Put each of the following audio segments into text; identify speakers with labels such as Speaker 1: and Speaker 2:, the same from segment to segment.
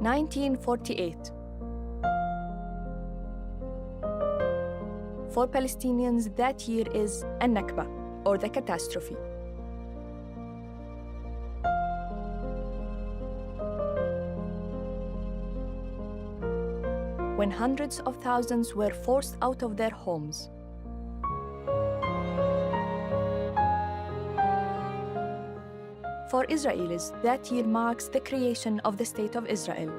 Speaker 1: 1948. For Palestinians, that year is Al-Nakba, or the catastrophe. When hundreds of thousands were forced out of their homes. For Israelis, that year marks the creation of the State of Israel.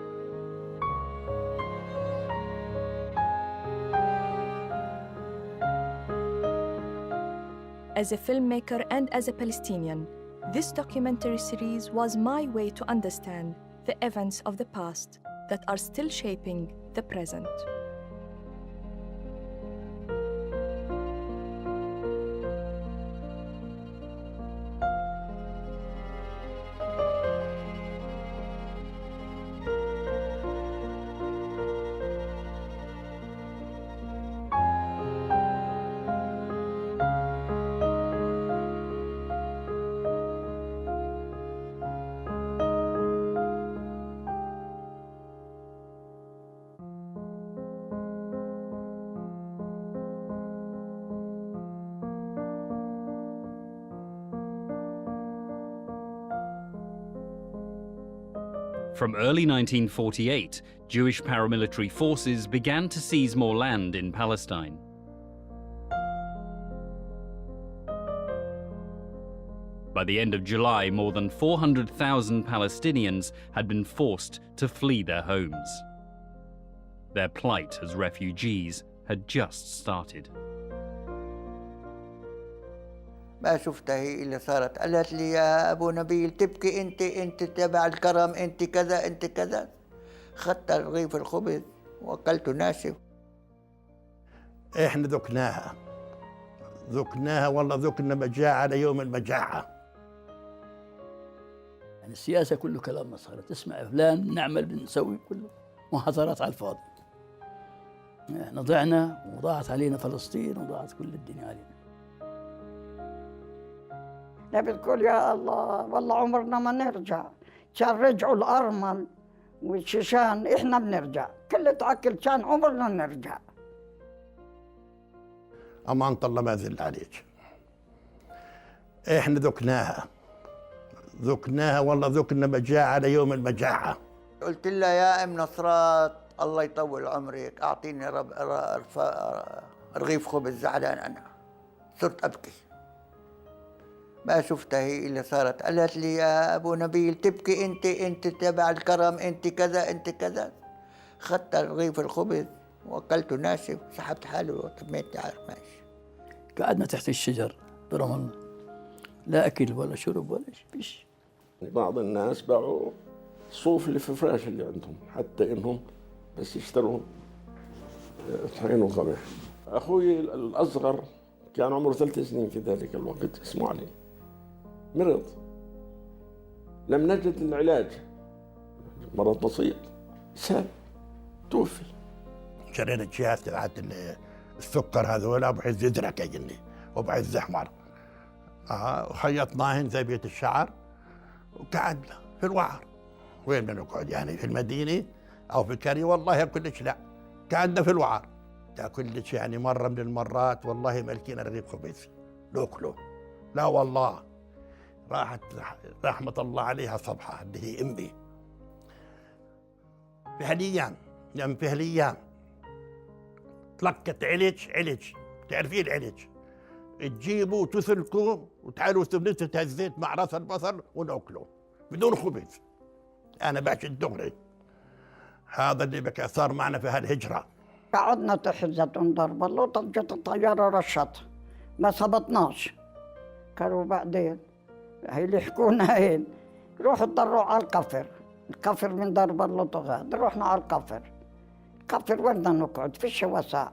Speaker 1: As a filmmaker and as a Palestinian, this documentary series was my way to understand the events of the past that are still shaping the present.
Speaker 2: From early 1948, Jewish paramilitary forces began to seize more land in Palestine. By the end of July, more than 400,000 Palestinians had been forced to flee their homes. Their plight as refugees had just started.
Speaker 3: ما شفتها هي اللي صارت، قالت لي يا أبو نبيل تبكي أنت تبع الكرم، أنت كذا أنت كذا. خدت رغيف الخبز وأكلته ناشف.
Speaker 4: إحنا ذقناها والله ذقنا مجاعة ليوم المجاعة.
Speaker 5: يعني السياسة كله كلام مسخرة، تسمع فلان نعمل بنسوي كله محاضرات على الفاضي. احنا ضعنا وضاعت علينا فلسطين وضاعت كل الدنيا علينا.
Speaker 6: نبي تقول يا الله والله عمرنا ما نرجع، كان رجعوا الأرمل والشيشان إحنا بنرجع، كل تعكل كان عمرنا نرجع.
Speaker 4: أمانة الله ما زل عليك. إحنا ذقناها والله ذقنا مجاعة ليوم المجاعة.
Speaker 3: قلت لها يا أم نصرات الله يطول عمرك أعطيني رغيف خبز، زعلان أنا صرت أبكي. ما شفتها هي اللي صارت، قالت لي يا أبو نبيل تبكي أنت تبع الكرم، أنت كذا أنت كذا. خدت رغيف الخبز وأكلته ناشف، سحبت حالي وطميت عارف ماشي.
Speaker 5: قعدنا تحت الشجر برام الله، لا أكل ولا شرب ولا شيء.
Speaker 7: بعض الناس باعوا صوف اللي في الفراش اللي عندهم حتى إنهم بس يشتروا طحين وقمح. أخوي الأصغر كان عمره 3 سنين في ذلك الوقت، اسمه علي، مرض، لم نجد العلاج، مرض بسيط، ساب، توفي.
Speaker 4: شرينا الجهاز تبعت السكر هذول ابو عز يدرك يجني وابو عز احمر. وخيطناهن زي بيت الشعر وقعدنا في الوعر. وين بدنا نقعد يعني في المدينه او في كري؟ والله كلش لا، قعدنا في الوعر. كلش يعني مره من المرات والله ملكينا رغيف خبز ناكله. لا والله راحت رحمه الله عليها صبحه اللي هي امي. في هالايام تلقت علج، تعرفين العلج؟ تجيبوا وتسلكوا وتعالوا نسبة الزيت مع راس البصل وناكله بدون خبز. انا بعشق الدغري. هذا اللي بكى صار معنا في هالهجره.
Speaker 6: قعدنا تحت زيتون ضرب الله، طجت الطياره رشت، ما صبتناش. قالوا بعدين هي اللي يحكونا هين روحوا تضروا على القفر من ضرب الله طغاد. رحنا على القفر وين بدنا نقعد؟ فيش وساع.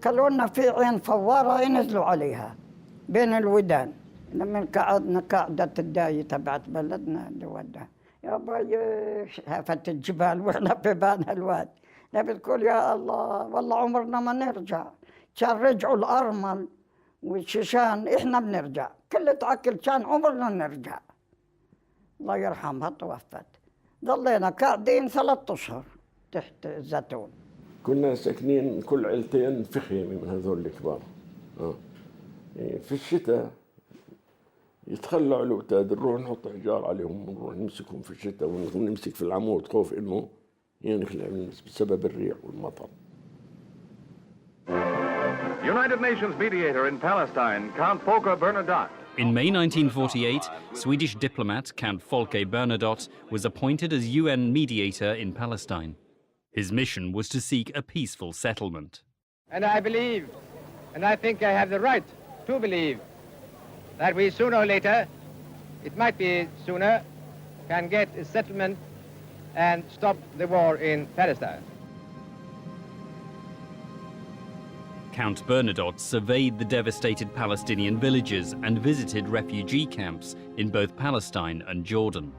Speaker 6: قالوا لنا في عين فواره ينزلوا عليها بين الودان. لما قعدنا قاعده الدايه تبعت بلدنا اللي ودها يا باي هافت الجبال واحنا في بالنا الواد. نبي تقول يا الله والله عمرنا ما نرجع، كان رجعوا الأرمل والشيشان إحنا بنرجع، كل تعكل كان عمرنا نرجع. الله يرحمها توفت. ضلينا قاعدين 3 أشهر تحت الزيتون.
Speaker 7: كنا ساكنين كل عيلتين في خيمة من هذول الكبار. يعني في الشتاء يتخلعوا الأوتاد، نروح نحط حجار عليهم ونروح نمسكهم في الشتاء ونمسك في العمود خوف إنه ينخلع بسبب الريح والمطر.
Speaker 8: United Nations mediator in Palestine, Count Volker Bernadotte.
Speaker 2: In May 1948, Swedish diplomat Count Folke Bernadotte was appointed as UN mediator in Palestine. His mission was to seek a peaceful settlement.
Speaker 9: And I believe, and I think I have the right to believe, that we sooner or later, it might be sooner, can get a settlement and stop the war in Palestine.
Speaker 2: Count Bernadotte surveyed the devastated Palestinian villages and visited refugee camps in both Palestine and Jordan.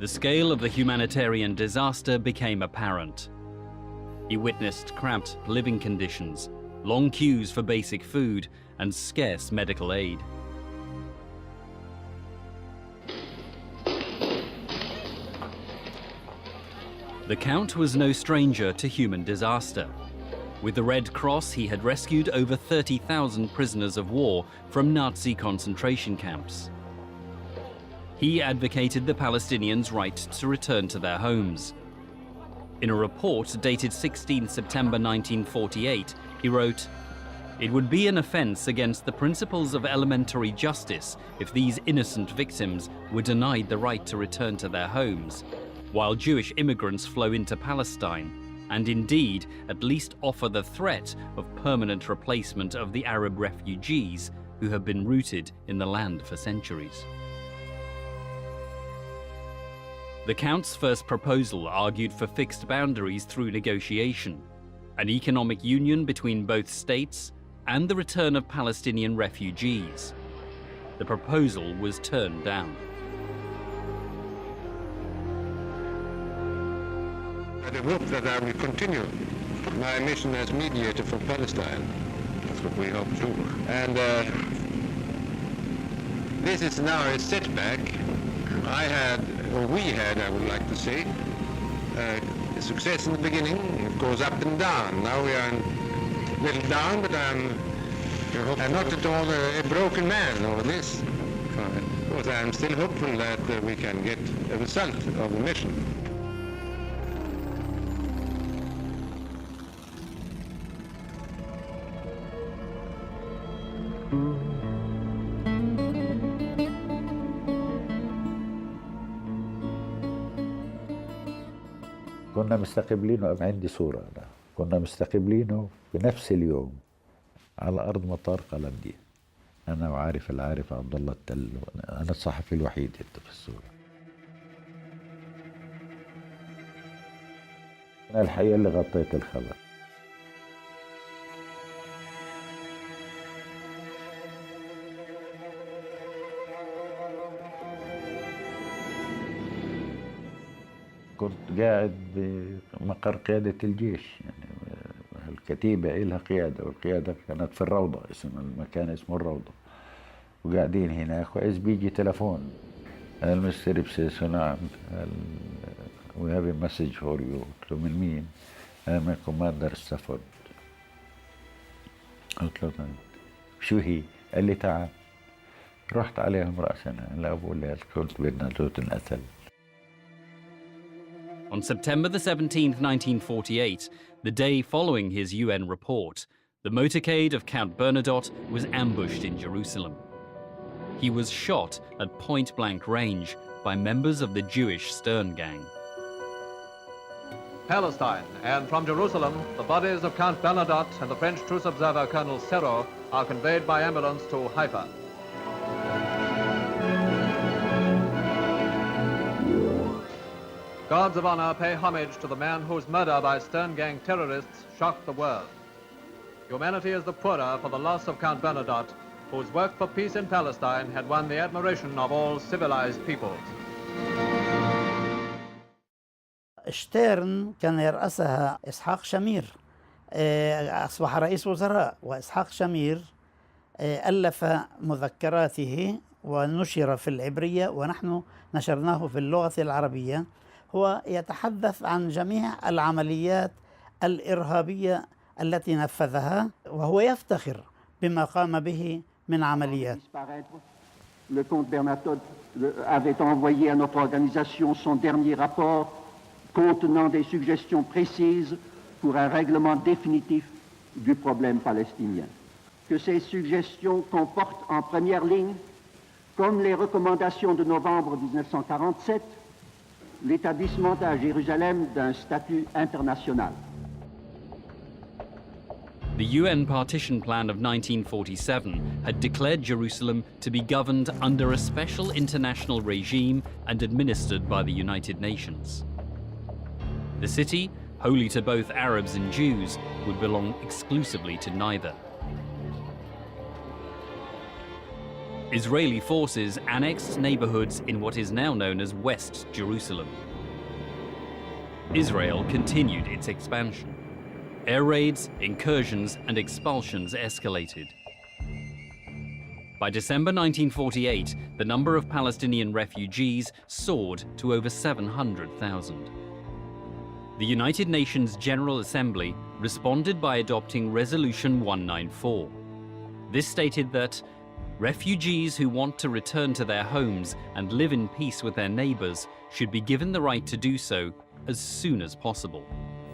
Speaker 2: The scale of the humanitarian disaster became apparent. He witnessed cramped living conditions, long queues for basic food, and scarce medical aid. The Count was no stranger to human disaster. With the Red Cross, he had rescued over 30,000 prisoners of war from Nazi concentration camps. He advocated the Palestinians' right to return to their homes. In a report dated 16 September 1948, he wrote, "It would be an offense against the principles of elementary justice if these innocent victims were denied the right to return to their homes, while Jewish immigrants flow into Palestine, and indeed at least offer the threat of permanent replacement of the Arab refugees who have been rooted in the land for centuries." The Count's first proposal argued for fixed boundaries through negotiation, an economic union between both states, and the return of Palestinian refugees. The proposal was turned down.
Speaker 10: I hope that I will continue my mission as mediator for Palestine. That's what we hope to. And this is now a setback. I would like to say, success in the beginning. It goes up and down. Now we are a little down, but I'm not at all a broken man over this. But I'm still hopeful that we can get a result of the mission.
Speaker 11: كنا مستقبلينه، عندي صورة أنا، كنا مستقبلينه بنفس اليوم على أرض مطار قلمدين، أنا وعارف العارف عبد الله التل، أنا الصحفي الوحيد في الصورة. أنا الحقيقة اللي غطيت الخبر. كنت قاعد بمقر قيادة الجيش، يعني الكتيبة إلها قيادة، والقيادة كانت في الروضة، المكان اسمه الروضة، وقاعدين هناك وإذ بيجي تلفون، المستر بسيسو نعم، we have a message for you. قلت له من مين؟ من كوماندر ستافورد. قلت له شو هي؟ قال لي تعال. رحت عليهم رأسا، لا أقول لك كنت برنادوت الأثل.
Speaker 2: On September the 17th, 1948, the day following his UN report, the motorcade of Count Bernadotte was ambushed in Jerusalem. He was shot at point-blank range by members of the Jewish Stern Gang.
Speaker 12: Palestine, and from Jerusalem, the bodies of Count Bernadotte and the French truce observer Colonel Serrault are conveyed by ambulance to Haifa. Guards of honor pay homage to the man whose murder by Stern Gang terrorists shocked the world. Humanity is the poorer for the loss of Count Bernadotte, whose work for peace in Palestine had won the admiration of all civilized peoples.
Speaker 5: شتيرن كان يرأسها إسحاق شمير، أصبح رئيس وزراء، وإسحاق شمير ألف مذكراته
Speaker 13: ونشر في العبرية ونحن نشرناه في اللغة العربية، هو يتحدث عن جميع العمليات الإرهابية التي نفذها، وهو يفتخر بما قام به من عمليات.
Speaker 14: Le comte Bernadotte avait envoyé à notre organisation son dernier rapport contenant des suggestions précises pour un règlement définitif du problème palestinien. Que ces suggestions comportent en première ligne, comme les recommandations de novembre 1947, l'établissement à Jérusalem d'un statut international.
Speaker 2: The UN partition plan of 1947 had declared Jerusalem to be governed under a special international regime and administered by the United Nations. The city, holy to both Arabs and Jews, would belong exclusively to neither. Israeli forces annexed neighborhoods in what is now known as West Jerusalem. Israel continued its expansion. Air raids, incursions, and expulsions escalated. By December 1948, the number of Palestinian refugees soared to over 700,000. The United Nations General Assembly responded by adopting Resolution 194. This stated that refugees who want to return to their homes and live in peace with their neighbors should be given the right to do so as soon as possible.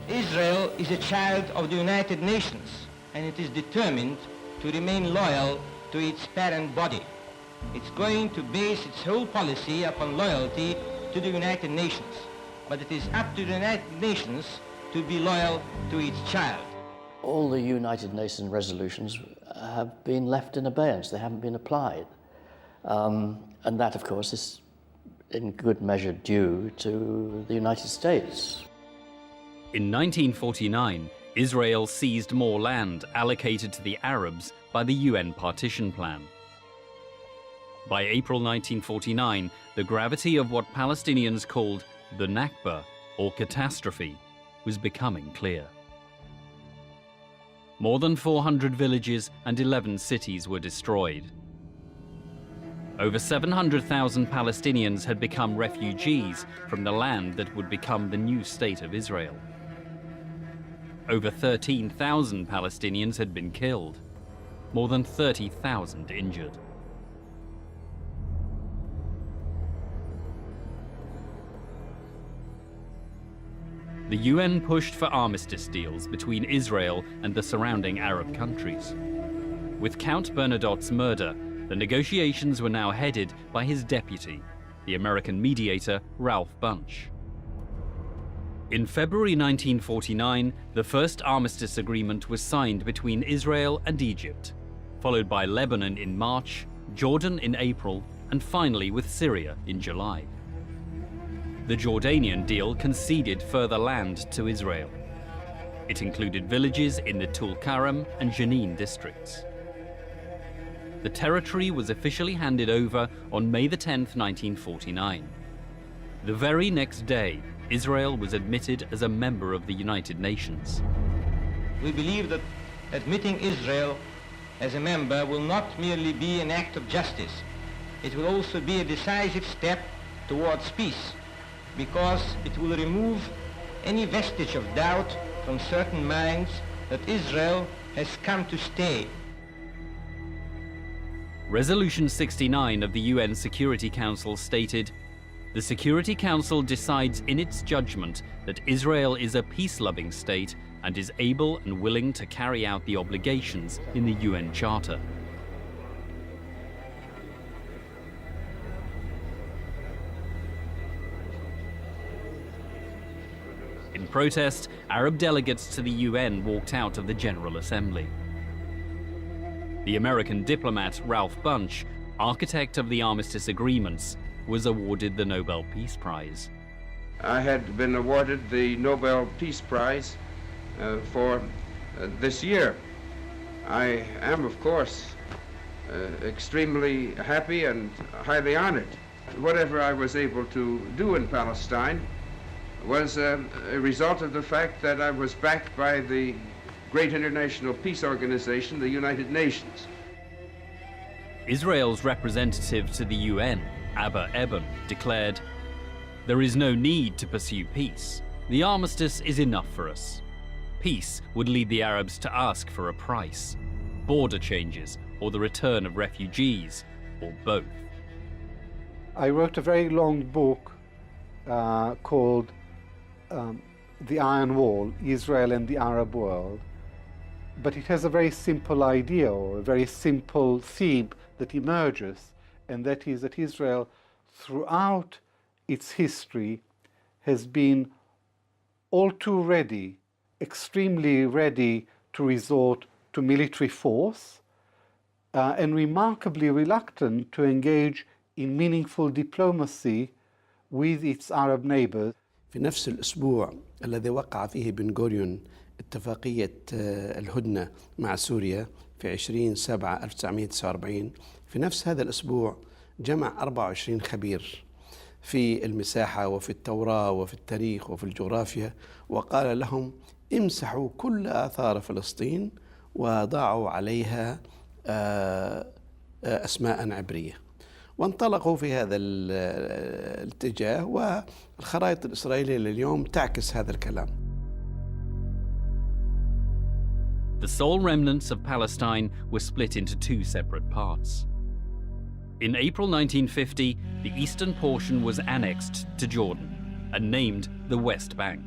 Speaker 15: Israel is a child of the United Nations, and it is determined to remain loyal to its parent body. It's going to base its whole policy upon loyalty to the United Nations, but it is up to the United Nations to be loyal to its child.
Speaker 16: All the United Nations resolutions have been left in abeyance. They haven't been applied. And that, of course, is in good measure due to the United States.
Speaker 2: In 1949, Israel seized more land allocated to the Arabs by the UN partition plan. By April 1949, the gravity of what Palestinians called the Nakba, or catastrophe, was becoming clear. More than 400 villages and 11 cities were destroyed. Over 700,000 Palestinians had become refugees from the land that would become the new state of Israel. Over 13,000 Palestinians had been killed, more than 30,000 injured. The UN pushed for armistice deals between Israel and the surrounding Arab countries. With Count Bernadotte's murder, the negotiations were now headed by his deputy, the American mediator Ralph Bunche. In February 1949, the first armistice agreement was signed between Israel and Egypt, followed by Lebanon in March, Jordan in April, and finally with Syria in July. The Jordanian deal conceded further land to Israel. It included villages in the Tul-Karam and Jenin districts. The territory was officially handed over on May 10, 1949. The very next day, Israel was admitted as a member of the United Nations.
Speaker 15: We believe that admitting Israel as a member will not merely be an act of justice. It will also be a decisive step towards peace, because it will remove any vestige of doubt from certain minds that Israel has come to stay.
Speaker 2: Resolution 69 of the UN Security Council stated, "The Security Council decides in its judgment that Israel is a peace-loving state and is able and willing to carry out the obligations in the UN Charter." In protest, Arab delegates to the UN walked out of the General Assembly. The American diplomat Ralph Bunche, architect of the armistice agreements, was awarded the Nobel Peace Prize.
Speaker 17: I had been awarded the Nobel Peace Prize for this year. I am, of course, extremely happy and highly honored. Whatever I was able to do in Palestine was a result of the fact that I was backed by the great international peace organization, the United Nations.
Speaker 2: Israel's representative to the UN, Abba Eban, declared, "There is no need to pursue peace. The armistice is enough for us. Peace would lead the Arabs to ask for a price, border changes, or the return of refugees, or both."
Speaker 18: I wrote a very long book called The Iron Wall, Israel and the Arab World. But it has a very simple idea, or a very simple theme that emerges, and that is that Israel, throughout its history, has been all too ready, extremely ready to resort to military force, and remarkably reluctant to engage in meaningful diplomacy with its Arab neighbors.
Speaker 19: في نفس الأسبوع الذي وقع فيه بن غوريون اتفاقية الهدنة مع سوريا في 20/7/1949، في نفس هذا الأسبوع جمع 24 خبير في المساحة وفي التوراة وفي التاريخ وفي الجغرافيا، وقال لهم امسحوا كل آثار فلسطين وضعوا عليها أسماء عبرية، وانطلقوا في هذا الاتجاه، والخرائط الإسرائيلية لليوم تعكس هذا الكلام.
Speaker 2: The sole remnants of Palestine were split into two separate parts. In April 1950, the eastern portion was annexed to Jordan and named the West Bank.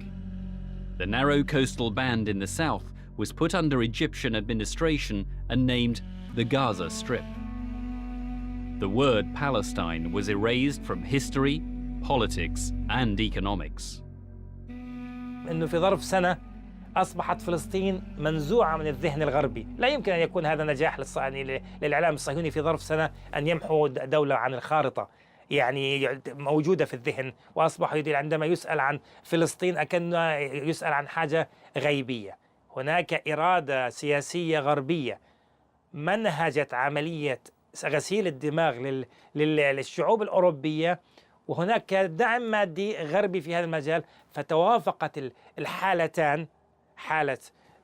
Speaker 2: The narrow coastal band in the south was put under Egyptian administration and named the Gaza Strip. The word Palestine was erased from history, politics, and economics.
Speaker 20: إنه في ظرف سنة أصبحت فلسطين منزوعة من الذهن الغربي. لا يمكن أن يكون هذا نجاح للإعلام الصهيوني في ظرف سنة أن يمحو دولة عن الخارطة، يعني موجودة في الذهن، وأصبح عندما يسأل عن فلسطين أكنه يسأل عن حاجة غيبية. هناك إرادة سياسية غربية منهجت عملية غسيل الدماغ للشعوب الأوروبية، وهناك دعم مادي غربي في هذا المجال، فتوافقت الحالتان، حالة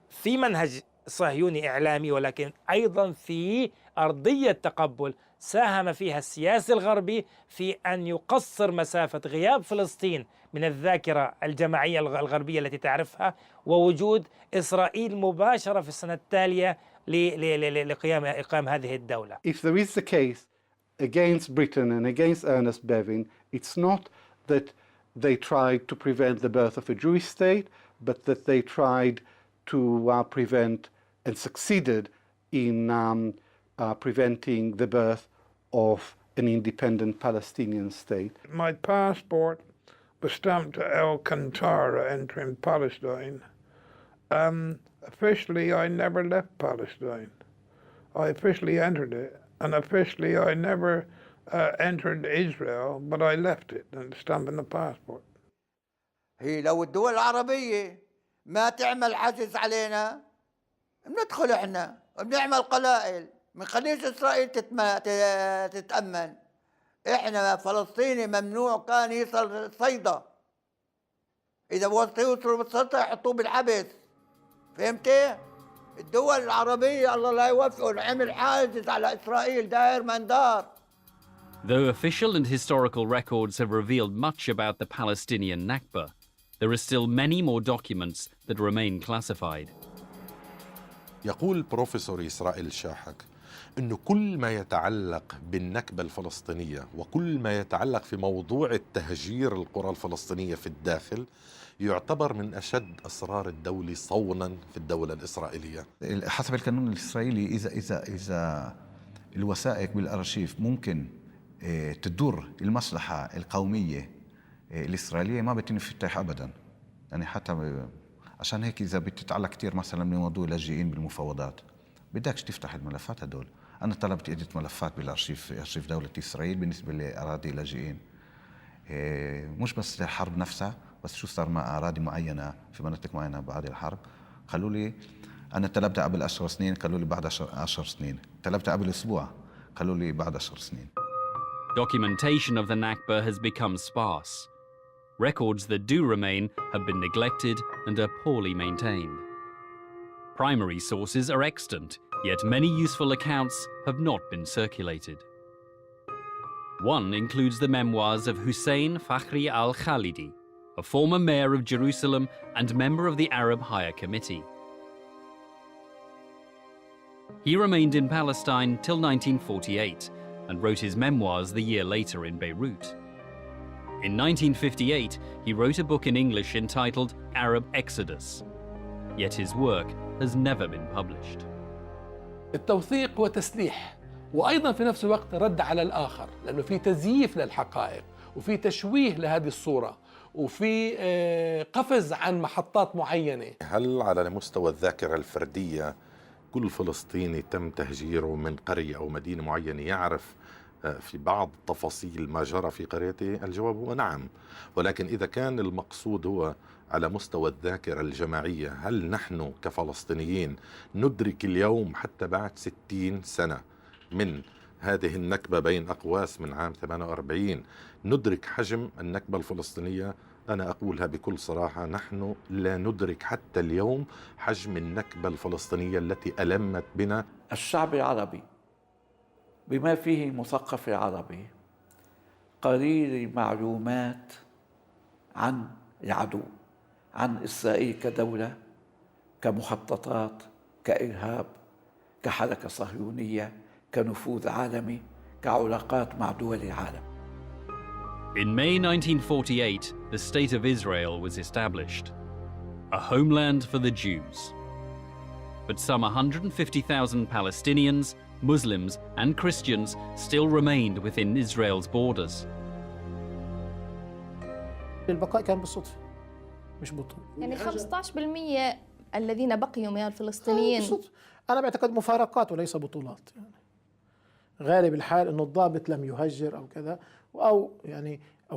Speaker 20: في منهج صهيوني إعلامي ولكن أيضا في أرضية تقبل ساهم فيها السياسي الغربي في أن يقصر مسافة غياب فلسطين من الذاكرة الجماعية الغربية التي تعرفها، ووجود إسرائيل مباشرة في السنة التالية لإقام هذه الدولة.
Speaker 18: If there is the case against Britain and against Ernest Bevin, it's not that they tried to prevent the birth of a Jewish state, but that they tried to prevent and succeeded in preventing the birth of an independent Palestinian state.
Speaker 21: My passport was stamped Alcantara entering Palestine. Officially, I never left Palestine. I officially entered it, and officially I never entered Israel, but I left it and stamped in the passport.
Speaker 3: هي لو الدول العربية ما تعمل حجز علينا بندخل احنا وبنعمل قلائل، ما نخليش اسرائيل تتأمن. احنا فلسطيني ممنوع كان يصل صيدا، اذا يوصلوا بالسلطة يحطوه بالحبس، فهمتي؟ الدول العربية الله لا يوفقه عمل حاجز على اسرائيل داير من دار.
Speaker 2: Though official and historical records have revealed much about the Palestinian Nakba, there are still many more documents that remain classified.
Speaker 22: يقول بروفيسور إسرائيل شاحك أنه كل ما يتعلق بالنكبة الفلسطينية وكل ما يتعلق في موضوع التهجير القرى الفلسطينية في الداخل يعتبر من أشد أسرار الدولة صونا في الدولة الإسرائيلية.
Speaker 23: حسب القانون الإسرائيلي إذا الوثائق بالأرشيف ممكن تدور المصلحة القومية الإسرائيلية ما بيتم افتتاح أبدا. يعني حتى عشان هيك إذا بتتعلق كتير مثلا بموضوع اللاجئين بالمفاوضات بدكش تفتح الملفات هدول. أنا طلبت عدة ملفات بالأرشيف أرشيف دولة إسرائيل بالنسبة لأراضي اللاجئين، مش بس الحرب نفسها، بس شو صار مع أراضي معينة في مناطق معينة بعد الحرب. قالوا لي أنا طلبتها قبل 10 سنين، قالوا لي بعد 10 سنين. طلبتها قبل أسبوع، قالوا لي بعد 10 سنين.
Speaker 2: Documentation of the Nakba has become sparse. Records that do remain have been neglected and are poorly maintained. Primary sources are extant, Yet many useful accounts have not been circulated. One includes the memoirs of Hussein Fakhri al-Khalidi, a former mayor of Jerusalem and member of the Arab Higher Committee. He remained in Palestine till 1948 and wrote his memoirs the year later in Beirut. In 1958, he wrote a book in English entitled Arab Exodus, yet his work has never been published.
Speaker 1: التوثيق وتسليح، وأيضا في نفس الوقت رد على الآخر، لأنه في تزييف للحقائق وفي تشويه لهذه الصورة وفي قفز عن محطات معينة.
Speaker 22: هل على مستوى الذاكرة الفردية كل فلسطيني تم تهجيره من قرية أو مدينة معينة يعرف في بعض تفاصيل ما جرى في قريته؟ الجواب هو نعم، ولكن إذا كان المقصود هو على مستوى الذاكرة الجماعية، هل نحن كفلسطينيين ندرك اليوم حتى بعد 60 سنة من هذه النكبة بين أقواس من عام 48 ندرك حجم النكبة الفلسطينية؟ أنا أقولها بكل صراحة، نحن لا ندرك حتى اليوم حجم النكبة الفلسطينية التي ألمت بنا.
Speaker 4: الشعب العربي بما فيه مثقف العربي قليل المعلومات عن العدو، عن إسرائيل كدولة، كمخططات، كإرهاب، كحركة صهيونية، كنفوذ عالمي، كعلاقات مع دول العالم.
Speaker 2: In May 1948, the State of Israel was established, a homeland for the Jews. But some 150,000 Palestinians, Muslims and Christians still remained within Israel's borders.
Speaker 6: البقاء كان بالصدفة مش بطول.
Speaker 24: يعني 15% الذين بقيوا من الفلسطينيين
Speaker 6: بالصدفة. أنا بعتقد مفارقات وليس بطولات. يعني غالب الحال إنه الضابط لم يهجر أو كذا، أو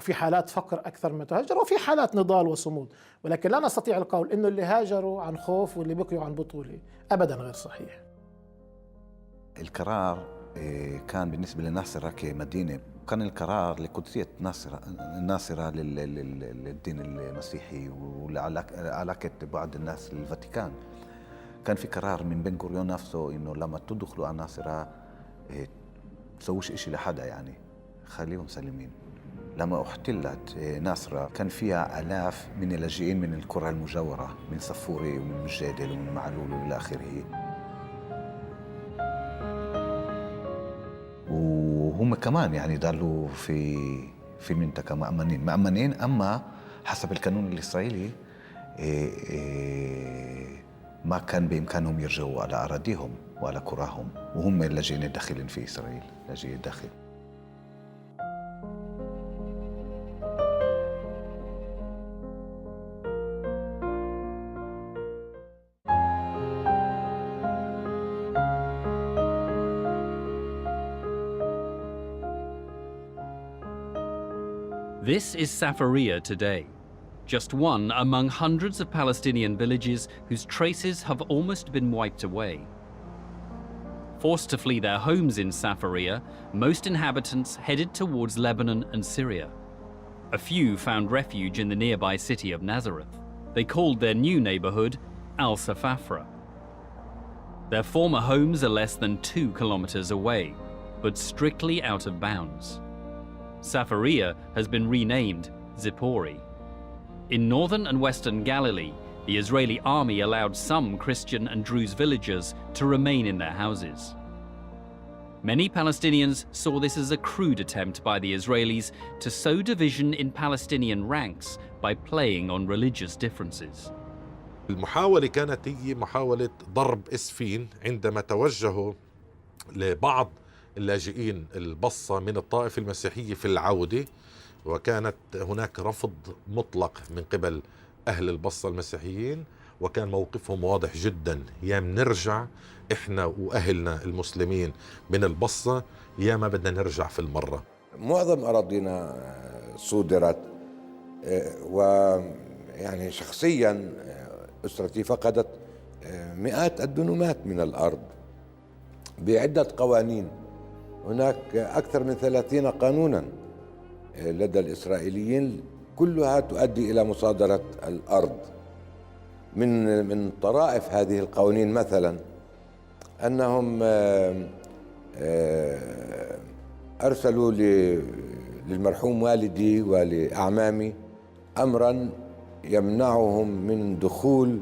Speaker 6: في حالات فقر أكثر من تهجر، وفي حالات نضال وصمود، ولكن لا نستطيع القول إنه اللي هاجروا عن خوف واللي بقيوا عن بطولة، أبدا غير صحيح.
Speaker 23: القرار كان بالنسبة لناصرة كمدينة، كان القرار لقدسية ناصرة للدين المسيحي وعلاقة بعض الناس للفاتيكان. كان في قرار من بن غوريون نفسه إنه لما تدخلوا على ناصرة تسووش إشي لحدا، يعني خليهم سلمين. لما احتلت ناصرة كان فيها آلاف من اللاجئين من القرى المجاورة، من صفوري ومن مجادل ومن معلول وإلى آخره، وهم كمان يعني ضلوا في المنطقة مأمنين، أما حسب القانون الإسرائيلي ما كان بإمكانهم يرجعوا على أراضيهم وعلى قراهم، وهم اللاجئين الداخلين في إسرائيل، لاجئي الداخل.
Speaker 2: This is Safaria today, just one among hundreds of Palestinian villages whose traces have almost been wiped away. Forced to flee their homes in Safaria, most inhabitants headed towards Lebanon and Syria. A few found refuge in the nearby city of Nazareth. They called their new neighborhood Al-Safafra. Their former homes are less than 2 kilometers away, but strictly out of bounds. Safaria has been renamed Zippori. In northern and western Galilee, the Israeli army allowed some Christian and Druze villagers to remain in their houses. Many Palestinians saw this as a crude attempt by the Israelis to sow division in Palestinian ranks by playing on religious differences.
Speaker 22: المحاولة كانت هي محاولة ضرب إسفين عندما توجهوا لبعض اللاجئين البصة من الطائفة المسيحية في العودة، وكانت هناك رفض مطلق من قبل أهل البصة المسيحيين، وكان موقفهم واضح جدا: يا نرجع إحنا وأهلنا المسلمين من البصة، يا ما بدنا نرجع في المرة.
Speaker 25: معظم أراضينا صودرت، ويعني شخصيا أسرتي فقدت مئات الدنومات من الأرض بعدة قوانين. هناك أكثر من 30 قانونا لدى الإسرائيليين كلها تؤدي إلى مصادرة الأرض. من طرائف هذه القوانين مثلا أنهم أرسلوا للمرحوم والدي ولأعمامي أمرا يمنعهم من دخول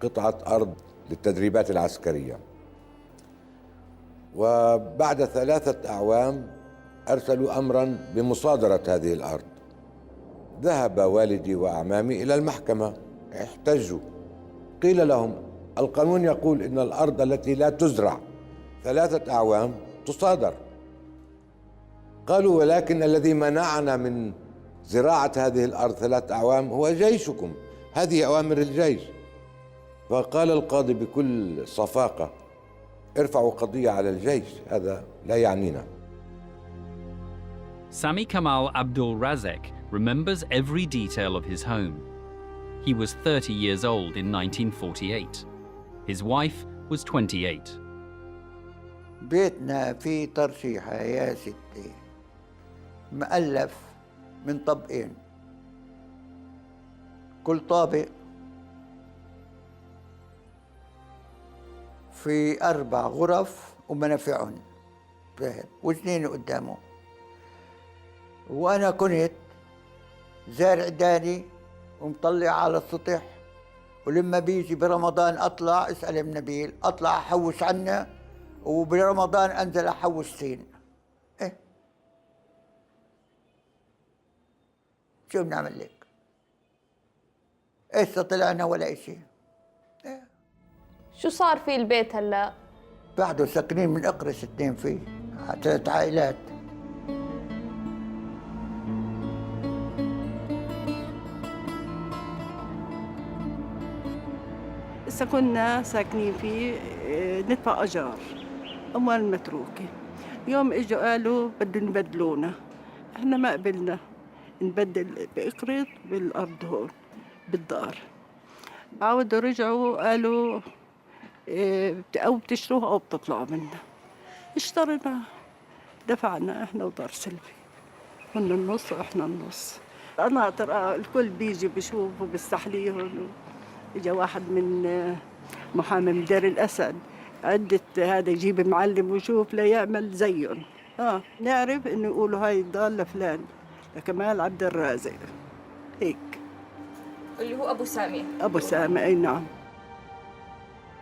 Speaker 25: قطعة أرض للتدريبات العسكرية. وبعد 3 أعوام أرسلوا أمرا بمصادرة هذه الأرض. ذهب والدي وأعمامي إلى المحكمة، احتجوا، قيل لهم القانون يقول إن الأرض التي لا تزرع 3 أعوام تصادر. قالوا ولكن الذي منعنا من زراعة هذه الأرض 3 أعوام هو جيشكم، هذه أوامر الجيش. فقال القاضي بكل صفاقة ارفعوا قضية على الجيش، هذا لا يعنينا.
Speaker 2: Sami Kamal Abdul Razek remembers every detail of his home. He was 30 years old in 1948. His wife was 28.
Speaker 3: بيتنا في ترشيحة يا ستي، مؤلف من طبقين، كل طابق في 4 غرف ومنافعهم واثنين قدامه. وأنا كنت زارع داني ومطلع على السطح، ولما بيجي برمضان أطلع، اسأل ابن نبيل، أطلع أحوش عنه، وبرمضان أنزل أحوش سين. إيه شو بنعمل لك؟ إيش طلعنا ولا إشي.
Speaker 24: شو صار في البيت هلا؟
Speaker 3: بعده ساكنين من أقرص 2 فيه، 3 عائلات.
Speaker 7: هسه كنا ساكنين فيه ندفع أجار، أموال متروكة. يوم إجوا قالوا بدهم يبدلونا، إحنا ما قبلنا نبدل بقريط بالأرض هون بالدار. عاودوا رجعوا قالوا أو بتشتروها أو بتطلعوا منها. اشترينا، دفعنا إحنا ودار سلفي، هن النص وإحنا النص. قناطر الكل بيجي بيشوفوا بيستحليهم. إجا واحد من محامي من دير الأسد، عدة هذا يجيب معلم ويشوف ليعمل زيهم. نعرف إنه يقولوا هاي الدار لفلان، لكمال عبد الرازق، هيك.
Speaker 24: اللي هو أبو سامي.
Speaker 7: أبو سامي، أي نعم.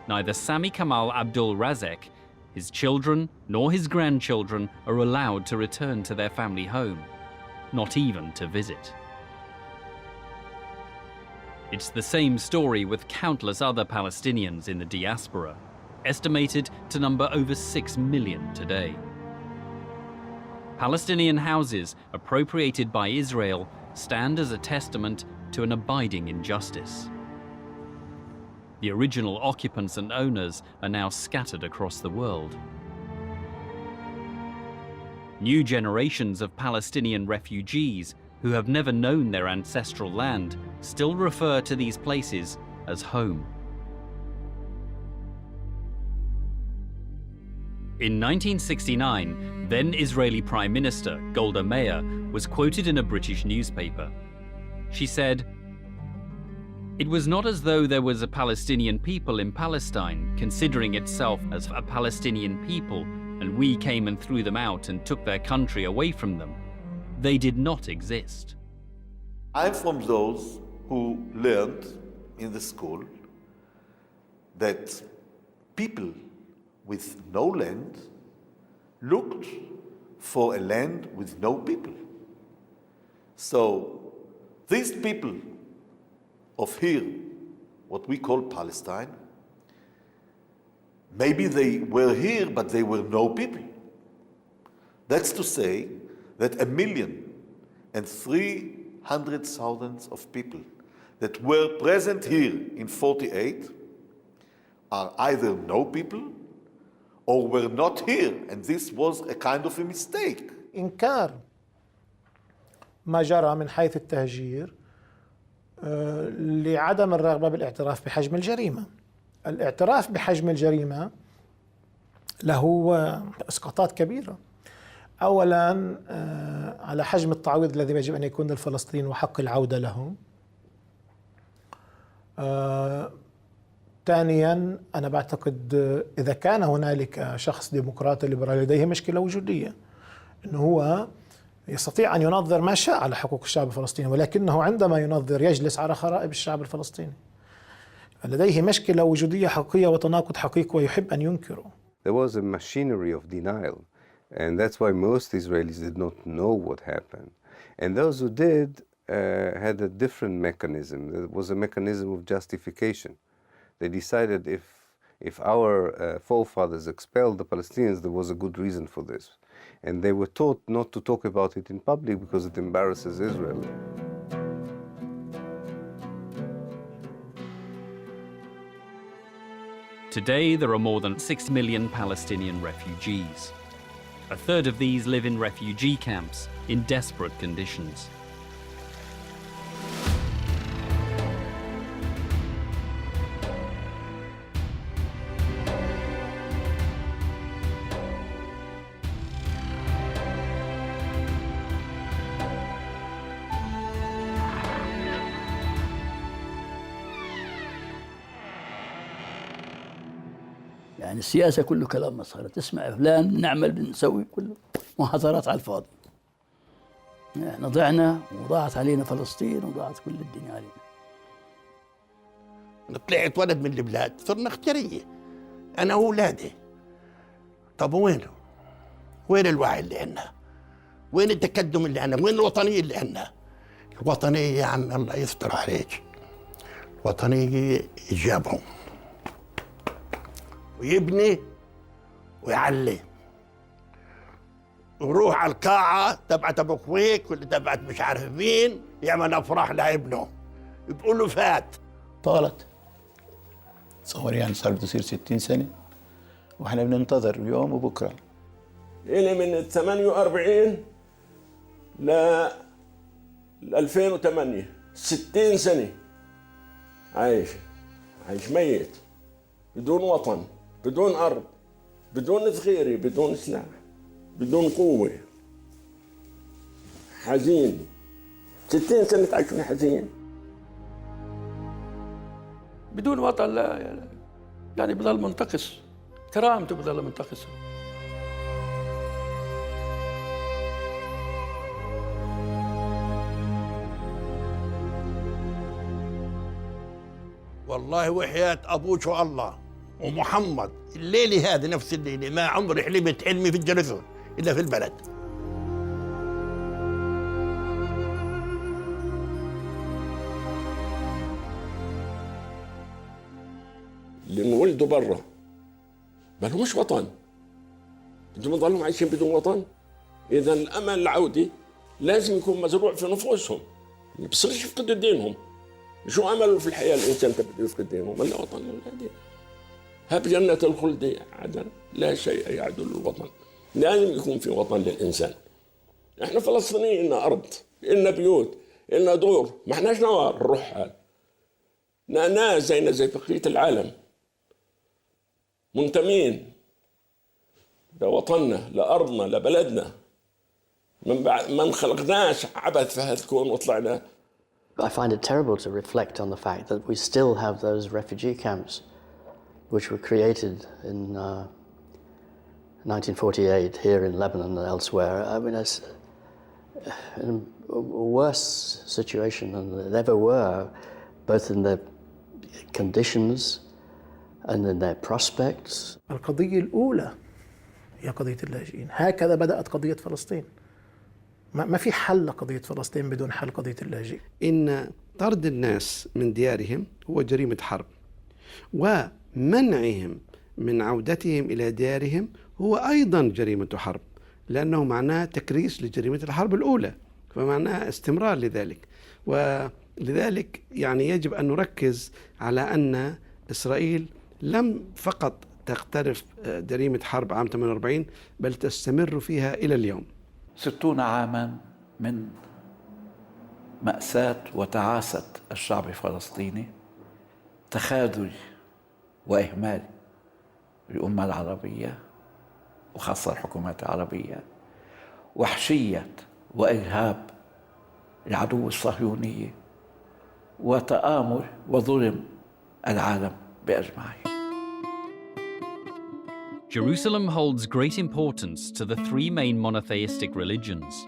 Speaker 2: Neither Sami Kamal Abdul Razek, his children, nor his grandchildren are allowed to return to their family home, not even to visit. It's the same story with countless other Palestinians in the diaspora, estimated to number over 6 million today. Palestinian houses appropriated by Israel stand as a testament to an abiding injustice. The original occupants and owners are now scattered across the world. New generations of Palestinian refugees who have never known their ancestral land still refer to these places as home. In 1969, then Israeli Prime Minister Golda Meir was quoted in a British newspaper. She said, "It was not as though there was a Palestinian people in Palestine considering itself as a Palestinian people and we came and threw them out and took their country away from them. They did not exist."
Speaker 8: I'm from those who learned in the school that people with no land looked for a land with no people. So these people of here, what we call Palestine, maybe they were here, but they were no people. That's to say that 1,300,000 of people that were present here in 48 are either no people or were not here, and this was a kind of a mistake.
Speaker 6: إنكار ما جرى من حيث التهجير لعدم الرغبة بالاعتراف بحجم الجريمة. الاعتراف بحجم الجريمة له إسقاطات كبيرة. أولاً على حجم التعويض الذي يجب أن يكون للفلسطينيين وحق العودة لهم. ثانيا أنا بعتقد إذا كان هنالك شخص ديمقراطي ليبرالي لديه مشكلة وجودية، أنه هو يستطيع أن ينظر ما شاء على حقوق الشعب الفلسطيني، ولكنه عندما ينظر يجلس على خرائب الشعب الفلسطيني. لديه مشكلة وجودية حقيقية وتناقض حقيقي ويحب أن ينكره.
Speaker 5: There was a machinery of denial, and that's why most Israelis did not know what happened. And those who did had a different mechanism. There was a mechanism of justification. They decided if our forefathers expelled the Palestinians, there was a good reason for this. And they were taught not to talk about it in public because it embarrasses Israel.
Speaker 2: Today, there are more than 6 million Palestinian refugees. A third of these live in refugee camps in desperate conditions.
Speaker 9: يعني السياسة كله كلام مسخرة، تسمع فلان نعمل بنسوي كله محاضرات على الفاضي. احنا ضعنا وضاعت علينا فلسطين وضاعت كل الدنيا علينا.
Speaker 10: طلعت ولد من البلاد صرنا اختيارية أنا وأولادي. طب وينه؟ وين الوعي اللي عندنا؟ وين التقدم اللي عندنا؟ وين الوطنية اللي عندنا؟ الوطنية يا عم الله يستر عليك. الوطنية إجابهم ويبني ويعلي ويروح على القاعة تبعت أبو خويك ولا تبعت مش عارف مين يعمل أفراح لابنه يقول له فات.
Speaker 11: طالت تصور يعني صار بده يصير 60 سنة واحنا بننتظر يوم وبكرة.
Speaker 12: إلي من 48 ل 2008 60 سنة عايش ميت بدون وطن، بدون أرض، بدون ذخيرة، بدون سلاح، بدون قوة. حزين 60 سنة تعيشون حزين
Speaker 1: بدون وطن. لا يعني بضل منتقص، كرامته بضل منتقصه.
Speaker 10: والله وحياة أبوك والله ومحمد الليلة هذه نفس الليلة ما عمري حلمت حلمي في الجلسة إلا في البلد.
Speaker 12: اللي انولدوا برا ما لهمش وطن، بدهم يضلوا عايشين بدون وطن. إذا الأمل العودي لازم يكون مزروع في نفوسهم، ما بصيرش يفقدوا دينهم. شو أمله في الحياة الإنسان بده يفقد دينه؟ من لا وطن ولا دين. هب جنة الخلد عدن لا شيء يعدل الوطن. لازم يكون في وطن للإنسان. إحنا فلسطينيين، إلنا أرض، إلنا بيوت، إلنا دور، ما إحناش نوار الرحال. ناس زينا زي بقية العالم، منتمين لوطننا، لأرضنا، لبلدنا. ما انخلقناش عبث في هذا الكون وطلعنا.
Speaker 16: I find it terrible to reflect on the fact that we still have those refugee camps which were created in 1948 here in Lebanon and elsewhere. I mean, it's in a worse situation than they ever were, both in their conditions and in their prospects.
Speaker 6: القضية الأولى هي قضية اللاجئين. هكذا بدأت قضية فلسطين. ما في حل لقضية فلسطين بدون حل قضية اللاجئ.
Speaker 19: إن طرد الناس من ديارهم هو جريمة حرب، ومنعهم من عودتهم إلى ديارهم هو أيضا جريمة حرب، لأنه معناه تكريس لجريمة الحرب الأولى، فمعناه استمرار لذلك. ولذلك يعني يجب أن نركز على أن إسرائيل لم فقط تقترف جريمة حرب عام 48 بل تستمر فيها إلى اليوم.
Speaker 4: 60 عاما من مأساة وتعاسة الشعب الفلسطيني، تخاذل وإهمال الأمة العربية وخاصة الحكومات العربية، وحشية وإرهاب العدو الصهيوني، وتآمر وظلم العالم بأجمعه.
Speaker 2: Jerusalem holds great importance to the three main monotheistic religions.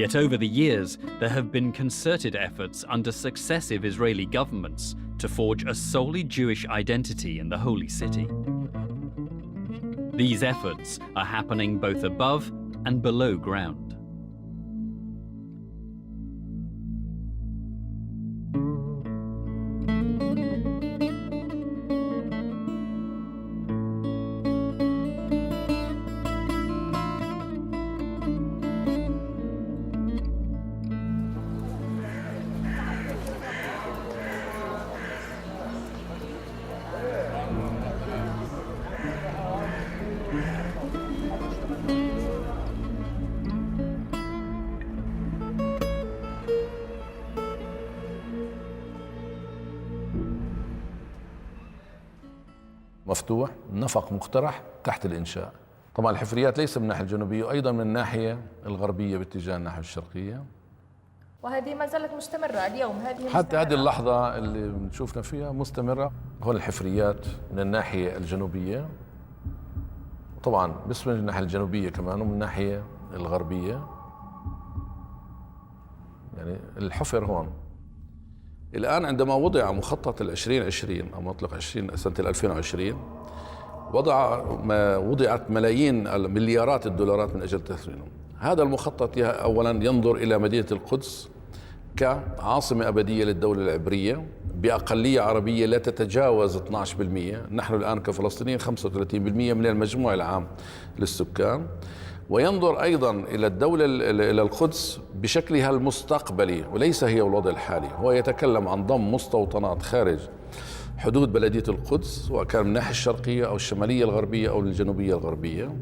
Speaker 2: Yet over the years, there have been concerted efforts under successive Israeli governments to forge a solely Jewish identity in the Holy City. These efforts are happening both above and below ground.
Speaker 13: مفتوح، نفق مقترح تحت الإنشاء. طبعا الحفريات ليس من الناحية الجنوبية وأيضا من الناحية الغربية باتجاه الناحية الشرقية.
Speaker 24: وهذه ما زالت مستمرة اليوم، هذه
Speaker 13: حتى هذه اللحظة اللي بنشوفنا فيها مستمرة. هون الحفريات من الناحية الجنوبية، طبعا بس من الناحية الجنوبية كمان ومن الناحية الغربية. يعني الحفر هون. الآن عندما وضع مخطط 2020 أو مطلق 20 سنة 2020 وضعت ملايين مليارات الدولارات من أجل تثمينه. هذا المخطط أولا ينظر إلى مدينة القدس كعاصمة أبدية للدولة العبرية بأقلية عربية لا تتجاوز 12%. نحن الآن كفلسطينيين 35% من المجموع العام للسكان. وينظر أيضا إلى الدولة إلى القدس بشكلها المستقبلي وليس هي الوضع الحالي. هو يتكلم عن ضم مستوطنات خارج حدود بلدية القدس سواء كان من الناحية الشرقية أو الشمالية الغربية أو الجنوبية الغربية.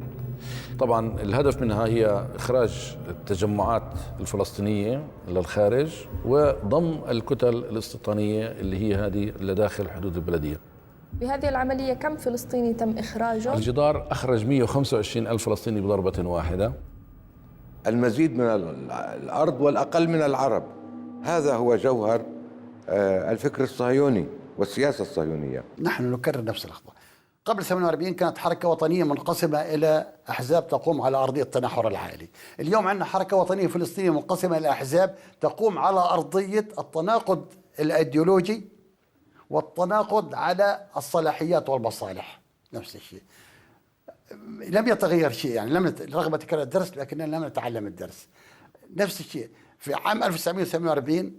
Speaker 13: طبعا الهدف منها هي إخراج التجمعات الفلسطينية للخارج وضم الكتل الاستيطانية اللي هي هذه اللي داخل حدود البلدية.
Speaker 24: بهذه العملية كم فلسطيني تم إخراجه؟
Speaker 13: الجدار أخرج 125 ألف فلسطيني بضربة واحدة.
Speaker 25: المزيد من الأرض والأقل من العرب، هذا هو جوهر الفكر الصهيوني والسياسة الصهيونية.
Speaker 14: نحن نكرر نفس الأخطاء. قبل 48 كانت حركة وطنية منقسمة إلى أحزاب تقوم على أرضية التنحر العائلي. اليوم عندنا حركة وطنية فلسطينية منقسمة إلى أحزاب تقوم على أرضية التناقض الأيديولوجي والتناقض على الصلاحيات والمصالح. نفس الشيء، لم يتغير شيء، يعني رغم تكرار الدرس لكننا لم نتعلم الدرس. نفس الشيء في عام 1948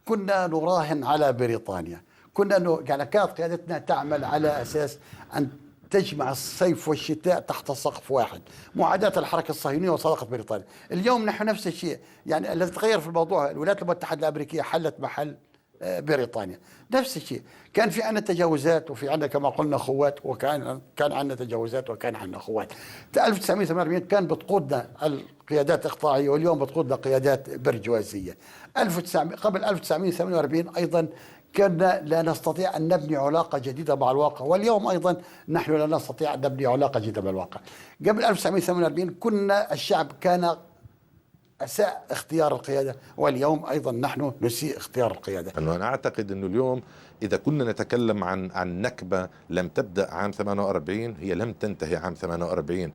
Speaker 14: كنا نراهن على بريطانيا، يعني كانت قيادتنا تعمل على أساس أن تجمع الصيف والشتاء تحت سقف واحد، معاداة الحركة الصهيونية وصداقة بريطانيا. اليوم نحن نفس الشيء، يعني الذي تغير في الموضوع الولايات المتحدة الأمريكية حلت محل بريطانيا. نفس الشيء، كان في عندنا تجاوزات وفي عندنا كما قلنا خوات، وكان عندنا تجاوزات وكان عندنا خوات. 1948 كان بتقودنا القيادات إقطاعية واليوم بتقودنا قيادات برجوازية. قبل 1948 أيضا كنا لا نستطيع أن نبني علاقة جديدة مع الواقع، واليوم أيضا نحن لا نستطيع أن نبني علاقة جديدة مع الواقع. قبل 1948 كنا الشعب كان أساء اختيار القيادة، واليوم أيضا نحن نسيء اختيار القيادة.
Speaker 22: أنا أعتقد أنه اليوم إذا كنا نتكلم عن نكبة لم تبدأ عام 48 هي لم تنتهي عام 48.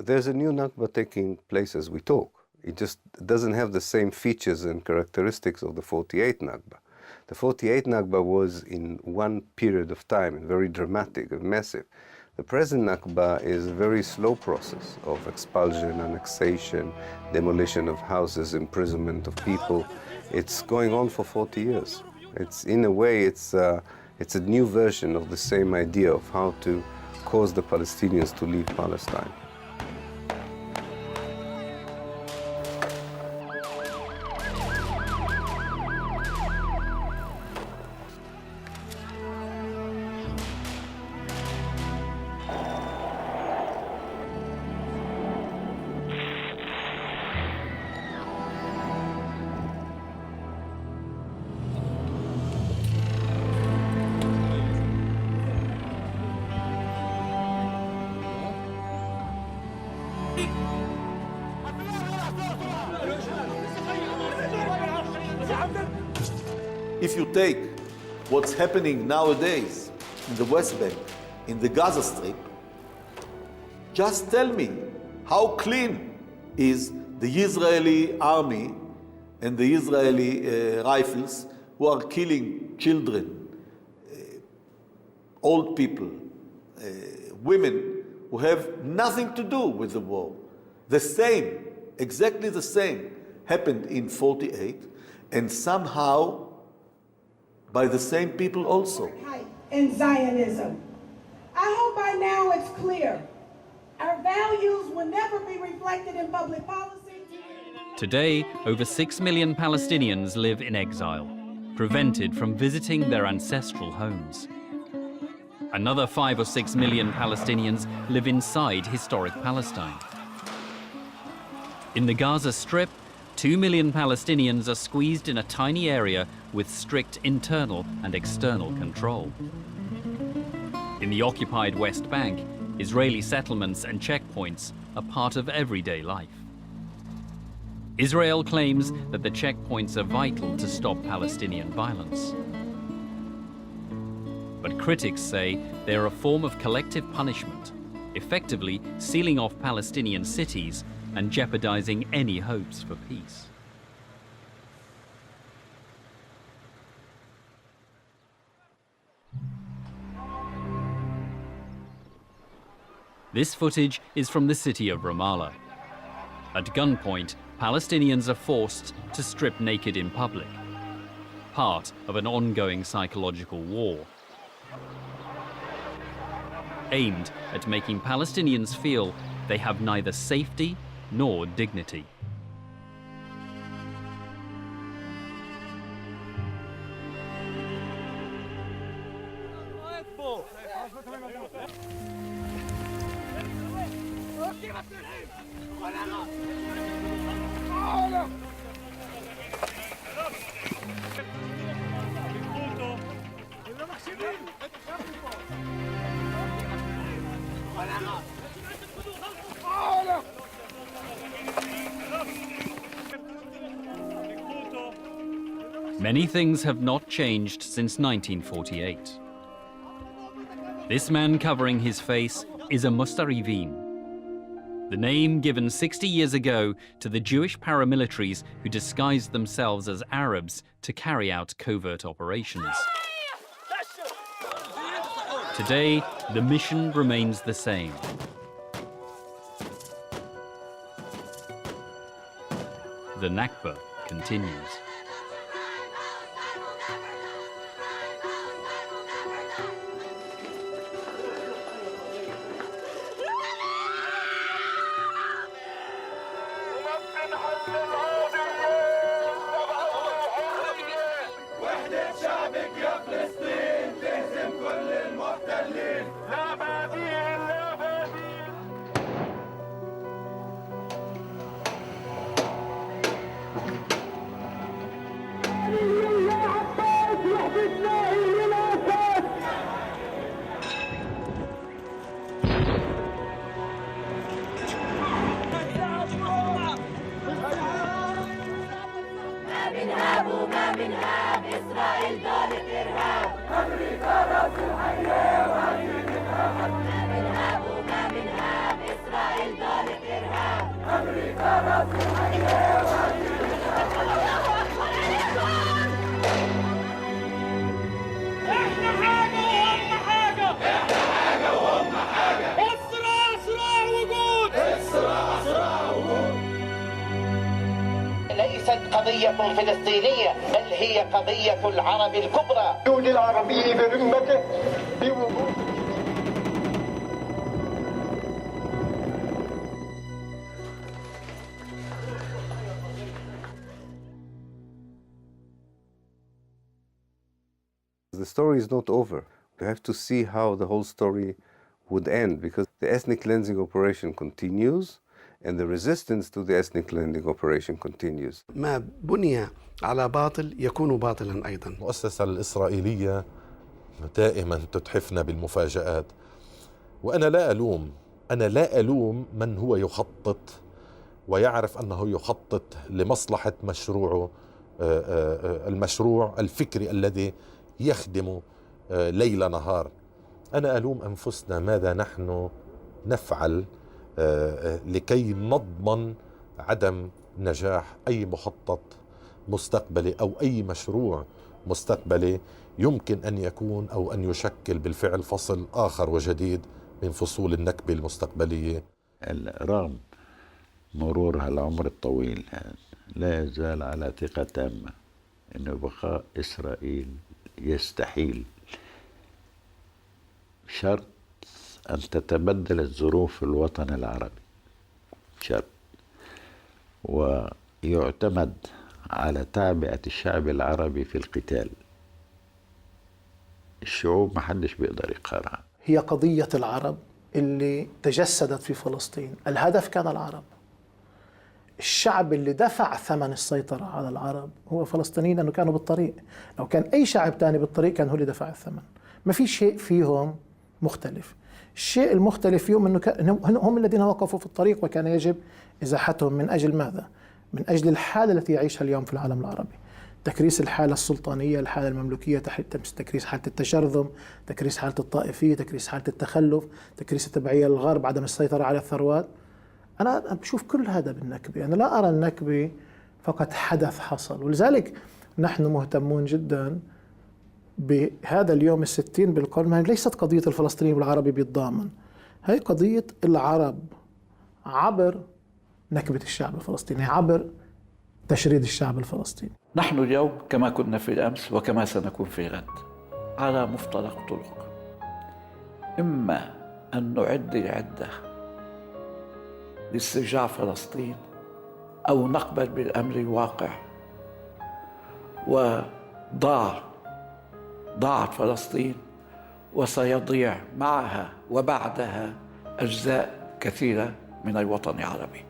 Speaker 5: There's a new Nakba taking place as we talk. It just doesn't have the same features and characteristics of the 48 Nakba. The 48 Nakba was in one period of time, and very dramatic and massive. The present Nakba is a very slow process of expulsion, annexation, demolition of houses, imprisonment of people. It's going on for 40 years. It's, in a way, it's a new version of the same idea of how to cause the Palestinians to leave Palestine.
Speaker 8: If you take what's happening nowadays in the West Bank, in the Gaza Strip, just tell me how clean is the Israeli army and the Israeli rifles who are killing children, old people, women who have nothing to do with the war. The same, exactly the same, happened in 48, and somehow by the same people also.
Speaker 15: In Zionism. I hope by now it's clear. Our values will never be reflected in public policy.
Speaker 2: Today, over 6 million Palestinians live in exile, prevented from visiting their ancestral homes. Another 5 or 6 million Palestinians live inside historic Palestine. In the Gaza Strip, 2 million Palestinians are squeezed in a tiny area with strict internal and external control. In the occupied West Bank, Israeli settlements and checkpoints are part of everyday life. Israel claims that the checkpoints are vital to stop Palestinian violence. But critics say they're a form of collective punishment, effectively sealing off Palestinian cities and jeopardizing any hopes for peace. This footage is from the city of Ramallah. At gunpoint, Palestinians are forced to strip naked in public, part of an ongoing psychological war aimed at making Palestinians feel they have neither safety nor dignity. Many things have not changed since 1948. This man covering his face is a Mustarivin, the name given 60 years ago to the Jewish paramilitaries who disguised themselves as Arabs to carry out covert operations. Today, the mission remains the same. The Nakba continues.
Speaker 17: ليست قضية فلسطينية بل هي قضية العرب الكبرى. وجود العربي برمته بوجود
Speaker 5: The story is not over. You have to see how the whole story would end, because the ethnic cleansing operation continues and the resistance to the ethnic cleansing operation continues.
Speaker 19: ما بني على باطل يكون باطلا أيضا.
Speaker 22: المؤسسة الإسرائيلية دائما تتحفنا بالمفاجآت، وأنا لا ألوم من هو يخطط ويعرف أنه يخطط لمصلحة مشروعه المشروع الفكري الذي يخدم ليل نهار. أنا ألوم أنفسنا ماذا نحن نفعل لكي نضمن عدم نجاح أي مخطط مستقبلي أو أي مشروع مستقبلي يمكن أن يكون أو أن يشكل بالفعل فصل آخر وجديد من فصول النكبة المستقبلية.
Speaker 3: رغم مرور هالعمر الطويل لا يزال على ثقة تامة أن بقاء إسرائيل يستحيل، شرط أن تتبدل الظروف في الوطن العربي، شرط، ويعتمد على تعبئة الشعب العربي في القتال. الشعوب ما حدش بيقدر يقهرها.
Speaker 6: هي قضية العرب اللي تجسدت في فلسطين، الهدف كان العرب. الشعب اللي دفع ثمن السيطرة على العرب هو فلسطينيين، لأنه كانوا بالطريق. لو كان أي شعب تاني بالطريق كان هو اللي دفع الثمن. ما في شيء فيهم مختلف. الشيء المختلف فيهم أنه هم الذين وقفوا في الطريق، وكان يجب إزاحتهم. من أجل ماذا؟ من أجل الحالة التي يعيشها اليوم في العالم العربي، تكريس الحالة السلطانية، الحالة المملوكية، تكريس حالة التشرذم، تكريس حالة الطائفية، تكريس حالة التخلف، تكريس التبعية للغرب، عدم السيطرة على الثروات. أنا بشوف كل هذا بالنكبة. أنا لا أرى النكبة فقط حدث حصل، ولذلك نحن مهتمون جدا بهذا اليوم 60 بالقرن. ليست قضية الفلسطيني والعربي بيتضامن، هي قضية العرب عبر نكبة الشعب الفلسطيني، عبر تشريد الشعب الفلسطيني.
Speaker 4: نحن اليوم كما كنا في الأمس وكما سنكون في غد على مفترق طرق. إما أن نعد العدة لاسترجاع فلسطين، أو نقبل بالأمر الواقع ضاعت فلسطين، وسيضيع معها وبعدها أجزاء كثيرة من الوطن العربي.